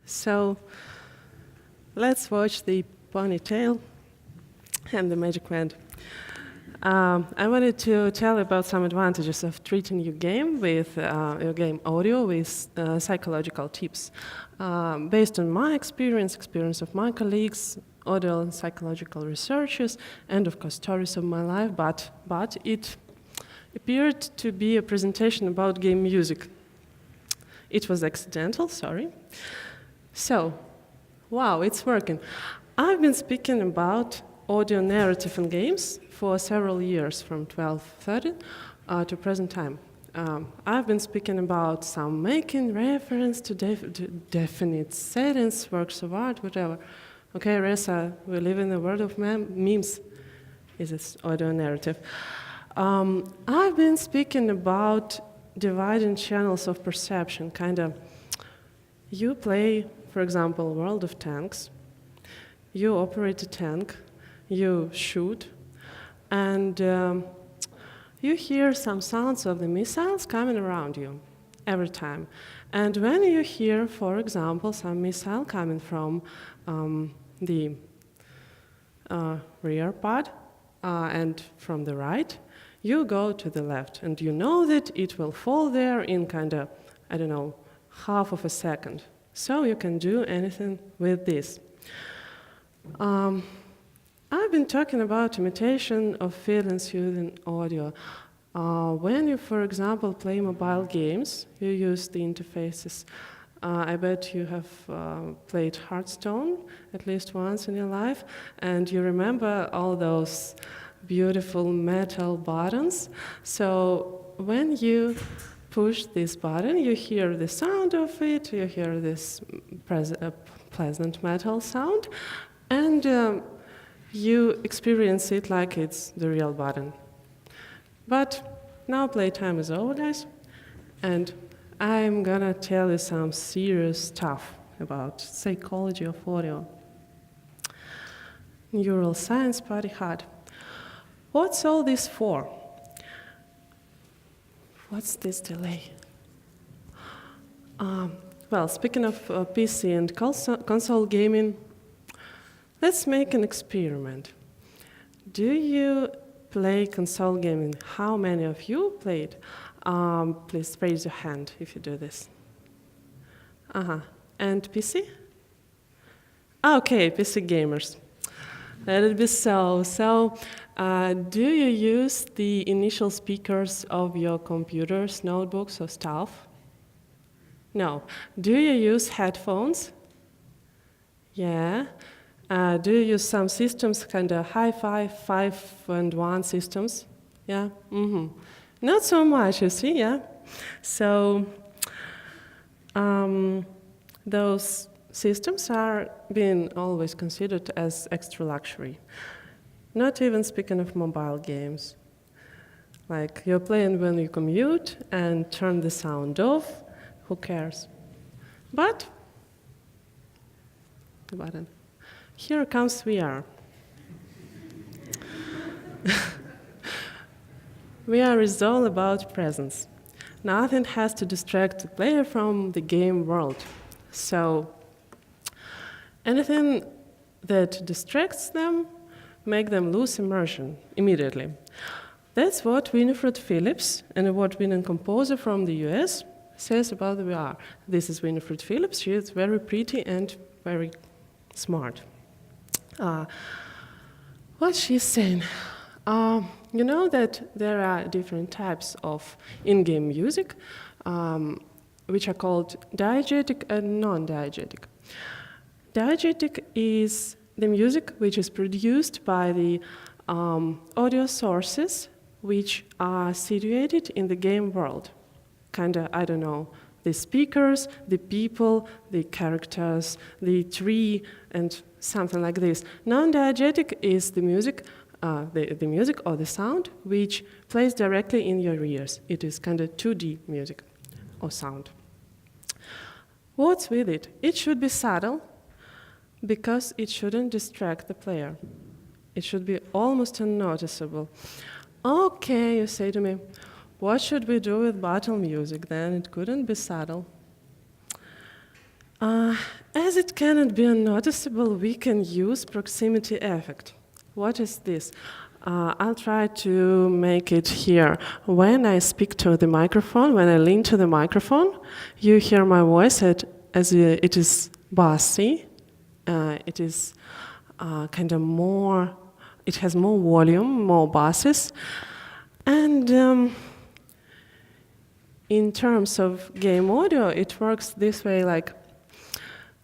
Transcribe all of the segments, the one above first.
So let's watch the ponytail and the magic wand. I wanted to tell you about some advantages of treating your game audio with psychological tips. Based on my experience of my colleagues, audio and psychological researchers, and of course stories of my life, but it appeared to be a presentation about game music. It was accidental, sorry. So, wow, it's working. I've been speaking about audio narrative in games for several years, from 12-13 to present time. I've been speaking about some making reference to definite settings, works of art, whatever. Okay, Ressa, we live in the world of memes. Is this audio narrative? I've been speaking about dividing channels of perception, kind of. You play, for example, World of Tanks. You operate a tank. You shoot, and you hear some sounds of the missiles coming around you every time. And when you hear, for example, some missile coming from the rear part and from the right, you go to the left, and you know that it will fall there in kind of, I don't know, half of a second. So you can do anything with this. I've been talking about imitation of feelings using audio. When you, for example, play mobile games, you use the interfaces. I bet you have played Hearthstone at least once in your life, and you remember all those beautiful metal buttons. So when you push this button, you hear the sound of it, you hear this pleasant metal sound, and you experience it like it's the real button. But now playtime is over, guys, and I'm gonna tell you some serious stuff about psychology of audio. Neural science party hard. What's all this for? What's this delay? Well, speaking of PC and console gaming, let's make an experiment. Do you play console gaming? How many of you played? Please raise your hand if you do this. And PC? Okay, PC gamers. Let it be so. So, do you use the initial speakers of your computers, notebooks, or stuff? No. Do you use headphones? Yeah. Do you use some systems, kind of hi-fi, 5-and-1 systems? Yeah? Not so much, you see, yeah? So, those systems are being always considered as extra luxury. Not even speaking of mobile games. Like, you're playing when you commute and turn the sound off, who cares? But, the button. Here comes VR. VR is all about presence. Nothing has to distract the player from the game world. So, anything that distracts them, make them lose immersion immediately. That's what Winifred Phillips, an award-winning composer from the US, says about the VR. This is Winifred Phillips. She is very pretty and very smart. What she's saying, you know that there are different types of in-game music, which are called diegetic and non-diegetic. Diegetic is the music which is produced by the audio sources which are situated in the game world. Kinda, I don't know, the speakers, the people, the characters, the tree, and something like this. Non-diegetic is the music, the music or the sound which plays directly in your ears. It is kind of 2D music or sound. What's with it? It should be subtle because it shouldn't distract the player. It should be almost unnoticeable. Okay, you say to me, what should we do with battle music then? It couldn't be subtle. Uh, as it cannot be unnoticeable, we can use proximity effect. What is this? I'll try to make it here. When I speak to the microphone, when I lean to the microphone, you hear my voice as it is bassy. It is kind of more, it has more volume, more basses. And in terms of game audio, it works this way, like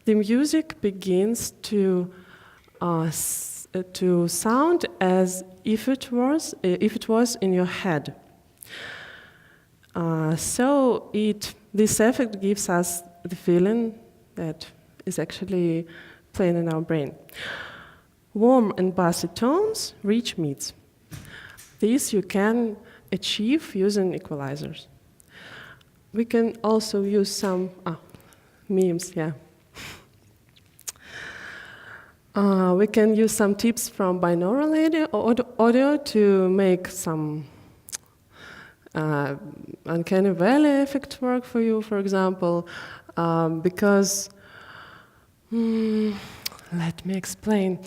the music begins to sound as if it was in your head. So this effect gives us the feeling that is actually playing in our brain. Warm and bassy tones reach mids. This you can achieve using equalizers. We can also use some memes, yeah. We can use some tips from binaural audio to make some uncanny valley effect work for you, for example, because, let me explain.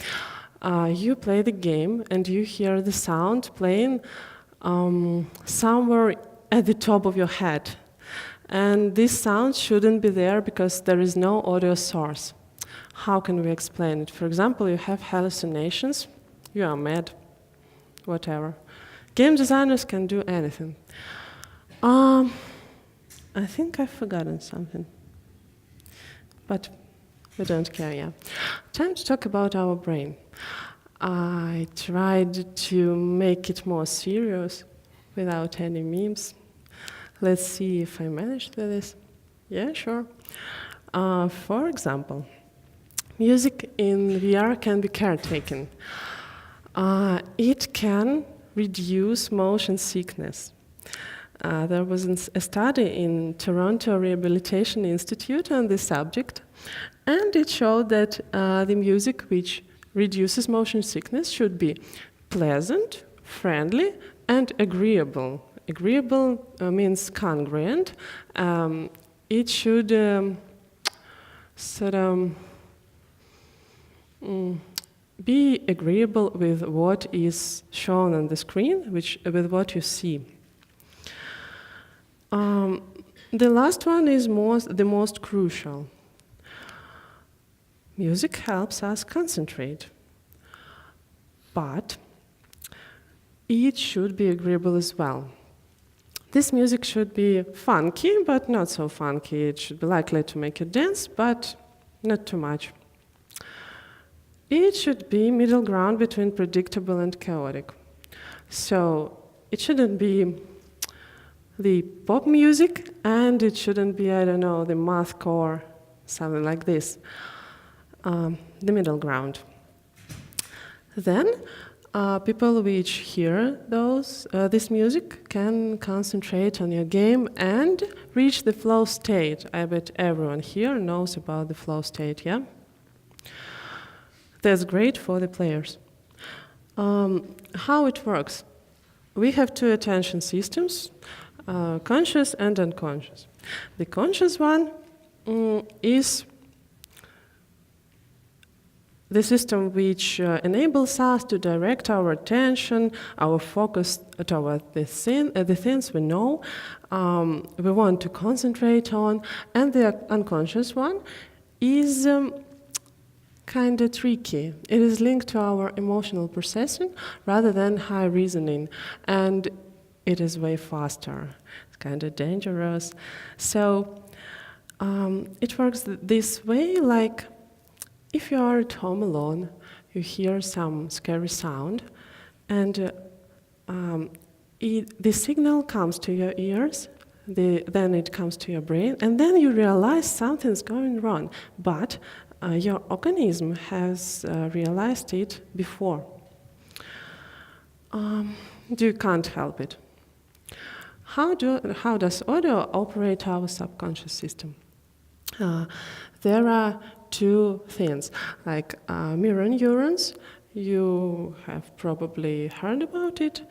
You play the game and you hear the sound playing somewhere at the top of your head. And this sound shouldn't be there because there is no audio source. How can we explain it? For example, you have hallucinations, you are mad, whatever. Game designers can do anything. I think I've forgotten something, but we don't care, yeah. Time to talk about our brain. I tried to make it more serious without any memes. Let's see if I managed with this. Yeah, sure. For example, music in VR can be caretaken. It can reduce motion sickness. There was a study in Toronto Rehabilitation Institute on this subject, and it showed that the music which reduces motion sickness should be pleasant, friendly, and agreeable. Agreeable means congruent. It should be agreeable with what is shown on the screen, with what you see. The last one is the most crucial. Music helps us concentrate, but it should be agreeable as well. This music should be funky, but not so funky. It should be likely to make you dance, but not too much. It should be middle ground between predictable and chaotic. So it shouldn't be the pop music, and it shouldn't be, I don't know, the mathcore, something like this. The middle ground. Then, people which hear this music can concentrate on your game and reach the flow state. I bet everyone here knows about the flow state, yeah? That's great for the players. How it works? We have two attention systems, conscious and unconscious. The conscious one is the system which enables us to direct our attention, our focus toward the things we know, we want to concentrate on, and the unconscious one is kind of tricky. It is linked to our emotional processing rather than high reasoning, and it is way faster. It's kind of dangerous. So it works this way, like if you are at home alone, you hear some scary sound, and the signal comes to your ears, then it comes to your brain, and then you realize something's going wrong, but your organism has realized it before. You can't help it. How does audio operate our subconscious system? There are two things, like mirror neurons. You have probably heard about it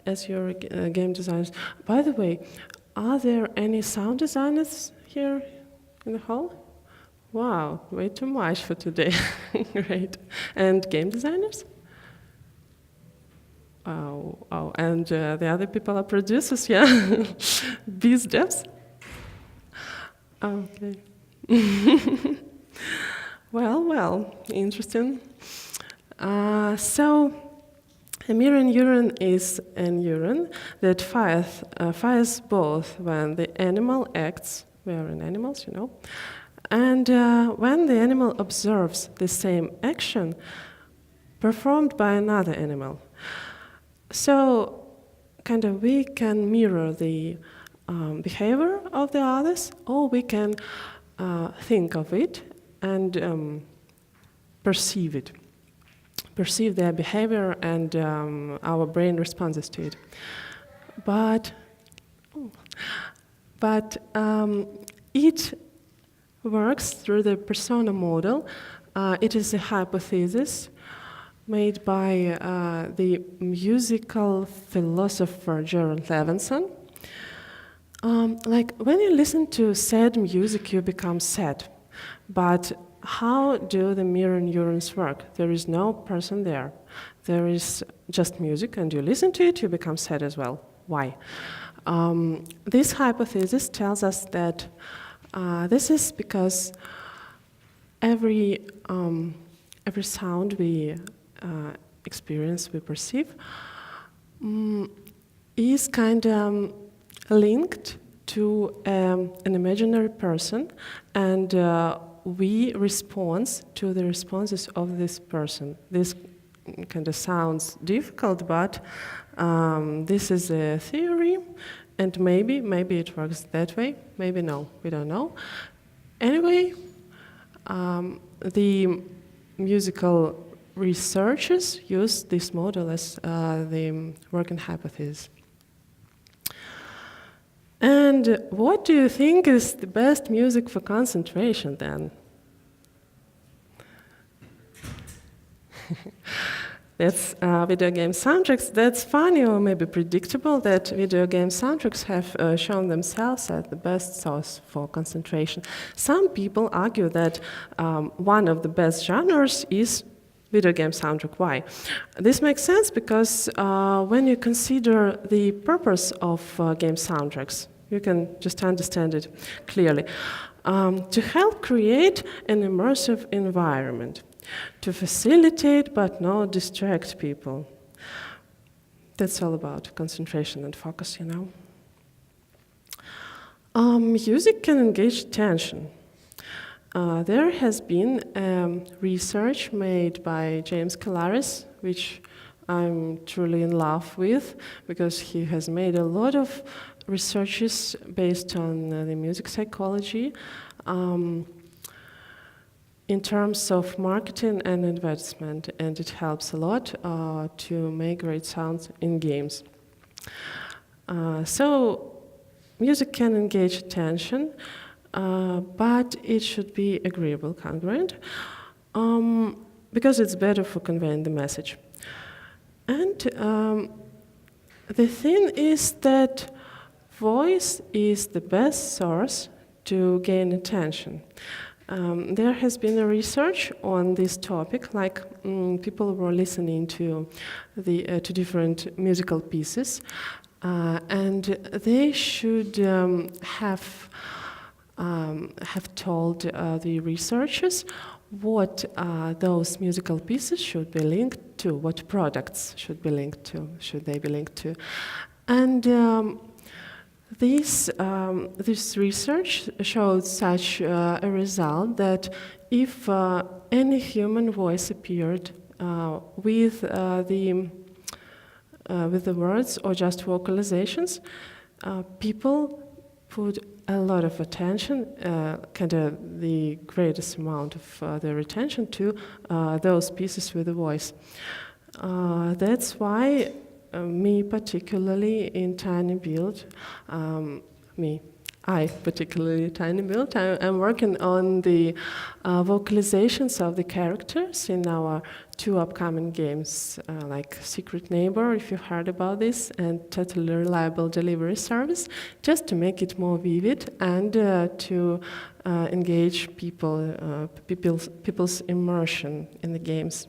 as your game designers. By the way, are there any sound designers here in the hall? Wow, way too much for today. Great. And game designers? Oh, and the other people are producers, yeah? Biz devs? Okay. Well, interesting. So, a mirror neuron is a neuron that fires both when the animal acts, we are in animals, you know, and when the animal observes the same action performed by another animal. So, kind of, we can mirror the behavior of the others, or we can think of it and perceive it, perceive their behavior, and our brain responds to it. But it works through the persona model. It is a hypothesis made by the musical philosopher Gerald Levinson. Like when you listen to sad music, you become sad. But how do the mirror neurons work? There is no person there. There is just music, and you listen to it, you become sad as well. Why? This hypothesis tells us that this is because every sound we experience, we perceive, is kind of linked to an imaginary person, and we respond to the responses of this person. This kind of sounds difficult, but this is a theory, and maybe it works that way, maybe no, we don't know. Anyway, the musical researchers use this model as the working hypothesis. And what do you think is the best music for concentration then? That's video game soundtracks. That's funny or maybe predictable that video game soundtracks have shown themselves as the best source for concentration. Some people argue that one of the best genres is video game soundtrack. Why? This makes sense because when you consider the purpose of game soundtracks, you can just understand it clearly. To help create an immersive environment, to facilitate but not distract people. That's all about concentration and focus, you know. Music can engage attention. There has been research made by James Calaris, which I'm truly in love with, because he has made a lot of researches based on the music psychology in terms of marketing and advertisement, and it helps a lot to make great sounds in games. So music can engage attention, but it should be agreeable, congruent, because it's better for conveying the message. And the thing is that voice is the best source to gain attention. There has been a research on this topic, like people were listening to to different musical pieces, and they should have told the researchers what those musical pieces should be linked to, what products should they be linked to, and this research showed such a result that if any human voice appeared with the words or just vocalizations, people put a lot of attention, kind of the greatest amount of their attention to those pieces with the voice. That's why me particularly in Tiny Build, I particularly tiny build. I'm working on the vocalizations of the characters in our 2 upcoming games, like Secret Neighbor, if you've heard about this, and Totally Reliable Delivery Service, just to make it more vivid and to engage people's immersion in the games.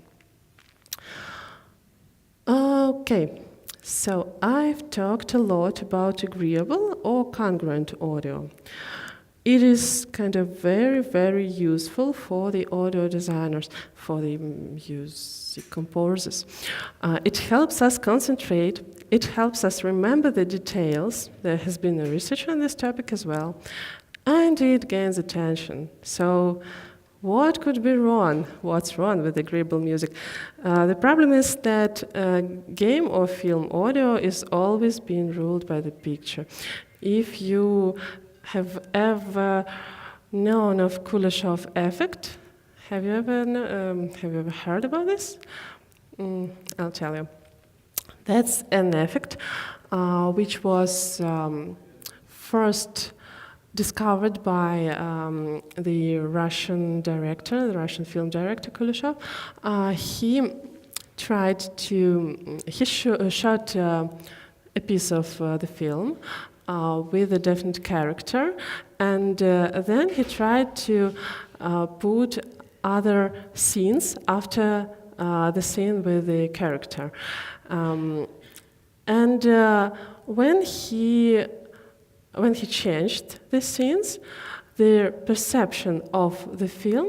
Okay. So I've talked a lot about agreeable or congruent audio. It is kind of very, very useful for the audio designers, for the music composers. It helps us concentrate, it helps us remember the details. There has been a research on this topic as well, and it gains attention. So what could be wrong? What's wrong with agreeable music? The problem is that game or film audio is always being ruled by the picture. If you have ever known of Kuleshov effect, have you ever heard about this? I'll tell you. That's an effect which was first discovered by the Russian film director Kuleshov. He shot a piece of the film with a definite character, and then he tried to put other scenes after the scene with the character. When he changed the scenes, the perception of the film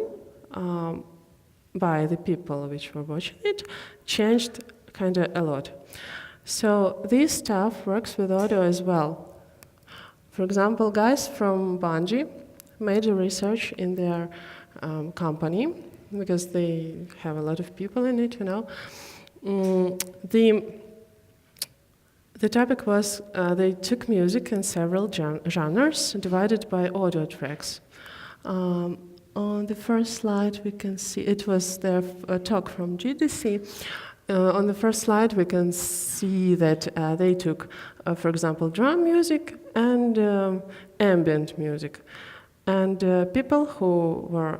by the people which were watching it changed kind of a lot. So this stuff works with audio as well. For example, guys from Bungie made a research in their company, because they have a lot of people in it, you know. The topic was they took music in several genres divided by audio tracks. On the first slide we can see, it was their talk from GDC. On the first slide we can see that they took, for example, drum music and ambient music. And people who were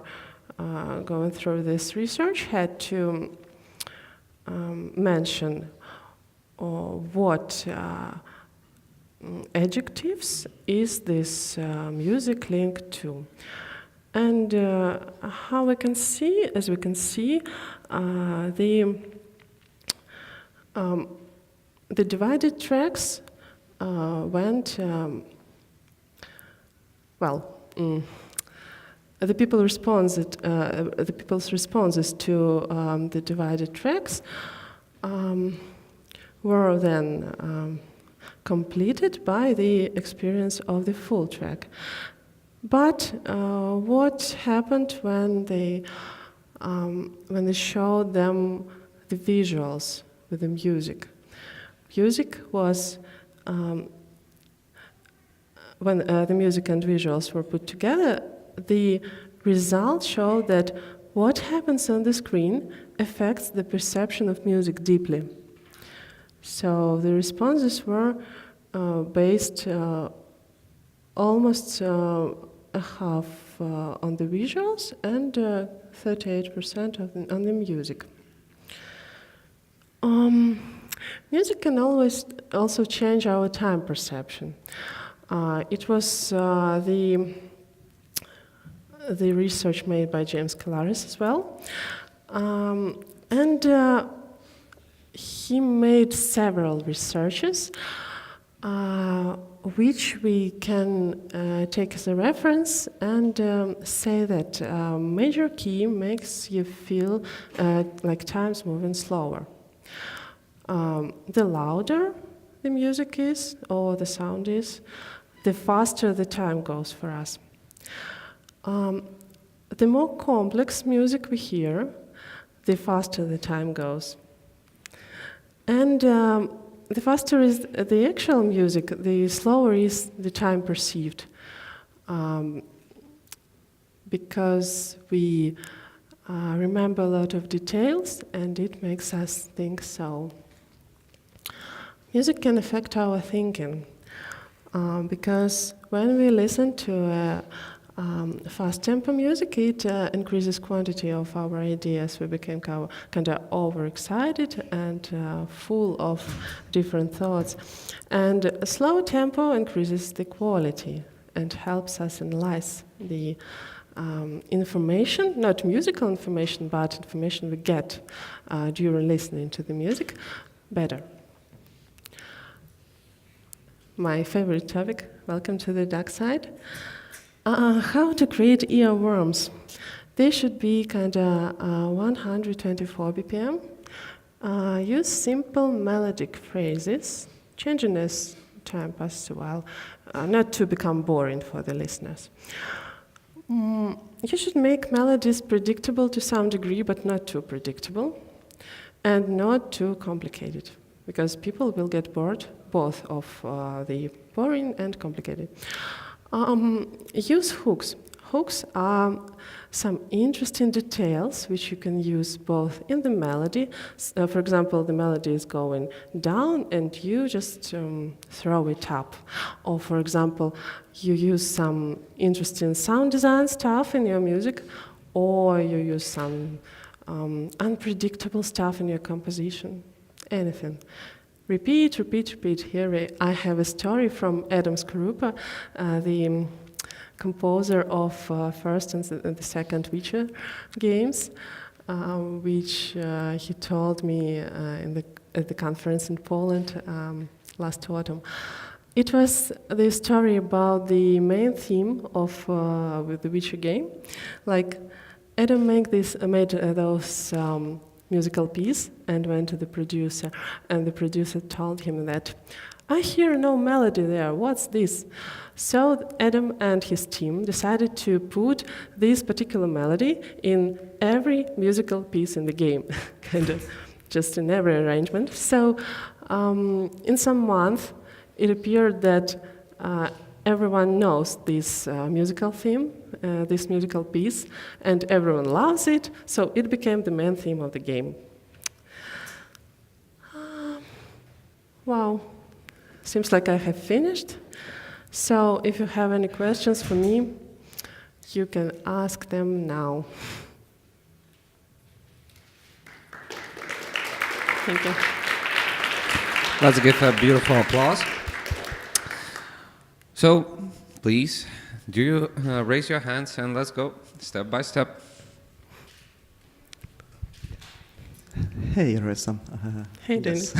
going through this research had to mention what adjectives is this music linked to. And how we can see, as we can see, the divided tracks went, the people's responses to the divided tracks were then completed by the experience of the full track. But what happened when they showed them the visuals with the music? Music was when the music and visuals were put together, the results showed that what happens on the screen affects the perception of music deeply. So the responses were based almost a half on the visuals and 38% on the music. Music can always also change our time perception. It was the research made by James Calaris as well. And he made several researches which we can take as a reference and say that major key makes you feel like time's moving slower. The louder the music is or the sound is, the faster the time goes for us. The more complex music we hear, the faster the time goes. And the faster is the actual music, the slower is the time perceived. Because we remember a lot of details and it makes us think so. Music can affect our thinking. Because when we listen to fast tempo music, it increases quantity of our ideas. We became kind of overexcited and full of different thoughts. And a slow tempo increases the quality and helps us analyze the information, not musical information, but information we get during listening to the music better. My favorite topic, welcome to the dark side. How to create earworms. They should be kind of 124 BPM. Use simple melodic phrases, changing this tempo as well, not to become boring for the listeners. You should make melodies predictable to some degree, but not too predictable, and not too complicated, because people will get bored both of the boring and complicated. Use hooks. Hooks are some interesting details which you can use both in the melody. For example, the melody is going down and you just throw it up. Or for example, you use some interesting sound design stuff in your music, or you use some unpredictable stuff in your composition. Anything. Repeat, repeat, repeat. Here I have a story from Adam Skorupa, the composer of first and the second Witcher games, which he told me at the conference in Poland last autumn. It was the story about the main theme of with the Witcher game. Like Adam made those musical piece and went to the producer, and the producer told him that, I hear no melody there, what's this? So Adam and his team decided to put this particular melody in every musical piece in the game, kind of just in every arrangement. So in some month it appeared that everyone knows this musical theme, this musical piece, and everyone loves it, so it became the main theme of the game. Wow, seems like I have finished. So if you have any questions for me, you can ask them now. Thank you. Let's give a beautiful applause. So, please, do you raise your hands and let's go step by step. Hey, Ressa. Hey, Dennis.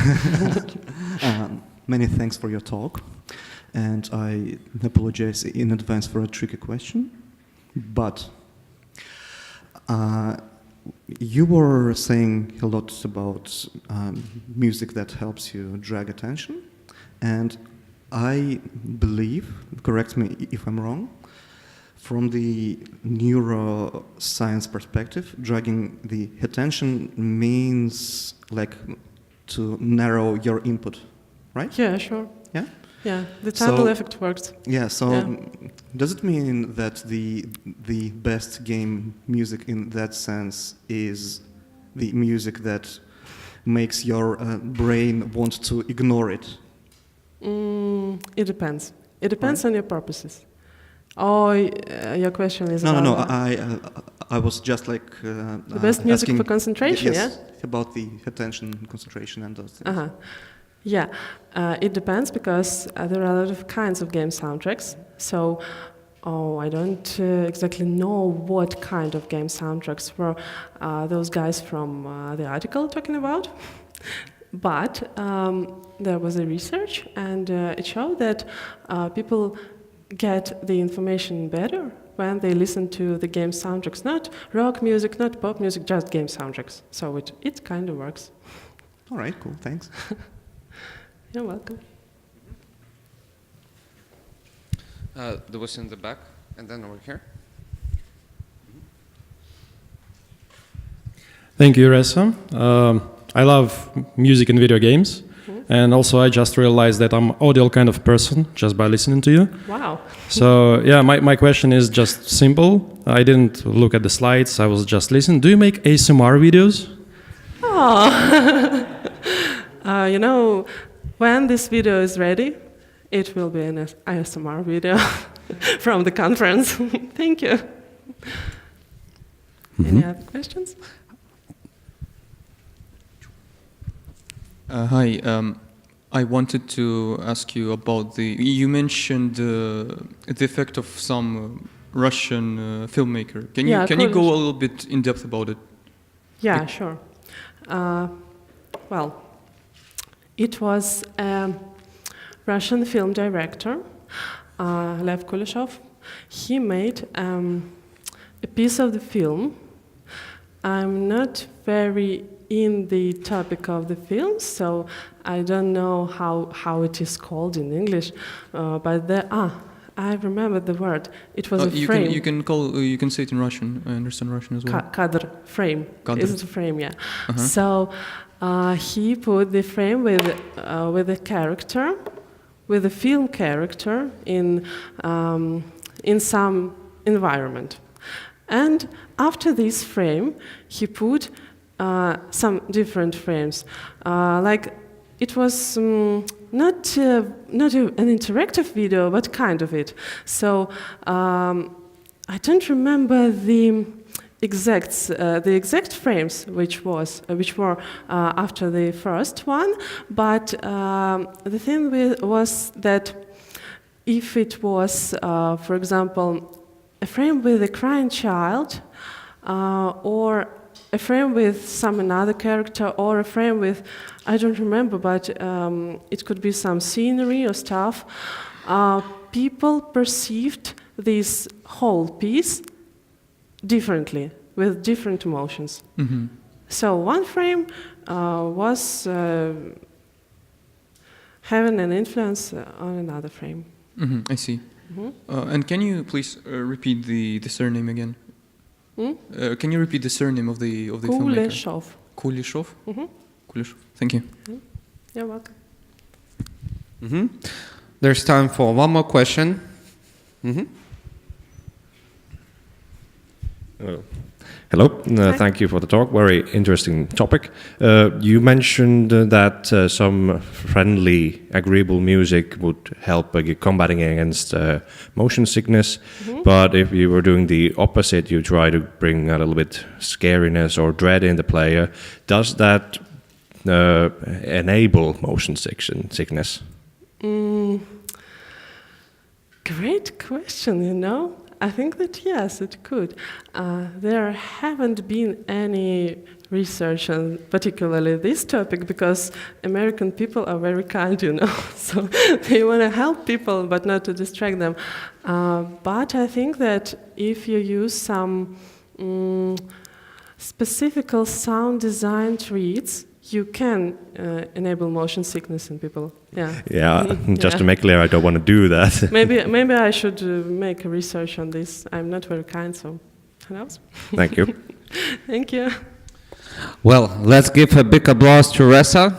Many thanks for your talk. And I apologize in advance for a tricky question. But you were saying a lot about music that helps you drag attention. And I believe, correct me if I'm wrong, from the neuroscience perspective, dragging the attention means like to narrow your input, right? Yeah, sure. Yeah? Yeah, the tunnel effect works. Yeah, so does it mean that the best game music in that sense is the music that makes your brain want to ignore it? It depends. It depends on your purposes. Oh, your question is No. about I was just like the best music asking, for concentration. yes, Yeah, about the attention, concentration, and those things. Yeah, it depends because there are a lot of kinds of game soundtracks. So, I don't exactly know what kind of game soundtracks were those guys from the article talking about. But there was a research, and it showed that people get the information better when they listen to the game soundtracks. Not rock music, not pop music, just game soundtracks. So it kind of works. All right, cool, thanks. You're welcome. There was in the back, and then over here. Thank you, Ressa. I love music and video games, and also I just realized that I'm audio kind of person just by listening to you. Wow. So yeah, my question is just simple. I didn't look at the slides, I was just listening. Do you make ASMR videos? Oh. When this video is ready, it will be an ASMR video from the conference. Thank you. Any other questions? Hi. I wanted to ask you about you mentioned the effect of some Russian filmmaker. Can you go a little bit in depth about it? Yeah, sure. Well, it was a Russian film director, Lev Kuleshov. He made a piece of the film. I'm not very in the topic of the film, so I don't know how it is called in English, but I remember the word. It was a frame. You can say it in Russian. I understand Russian as well. Kadr, frame. Kadr. Is it a frame? Yeah. So he put the frame with a character, with a film character in some environment, and after this frame, he put some different frames, like it was not an interactive video, but kind of it. So I don't remember the exact frames which were after the first one, but the thing was that if it was, for example, a frame with a crying child, or a frame with some another character, or a frame with, I don't remember, but it could be some scenery or stuff, people perceived this whole piece differently, with different emotions. Mm-hmm. So one frame was having an influence on another frame. Mm-hmm. I see. Mm-hmm. And can you please repeat the surname again? Can you repeat the surname of the filmmaker? Kuleshov. Kuleshov? Mm-hmm. Kuleshov. Thank you. You're welcome. There's time for one more question. Hello, thank you for the talk. Very interesting topic. You mentioned that some friendly, agreeable music would help combating against motion sickness. But if you were doing the opposite, you try to bring a little bit scariness or dread in the player. Does that enable motion sickness? Great question, I think that yes, it could. There haven't been any research on particularly this topic because American people are very kind, so they want to help people but not to distract them. But I think that if you use some specific sound design treats, you can enable motion sickness in people. Yeah. Just to make clear, I don't want to do that. maybe I should make a research on this. I'm not very kind, so who knows? Thank you. Thank you. Well, let's give a big applause to Ressa.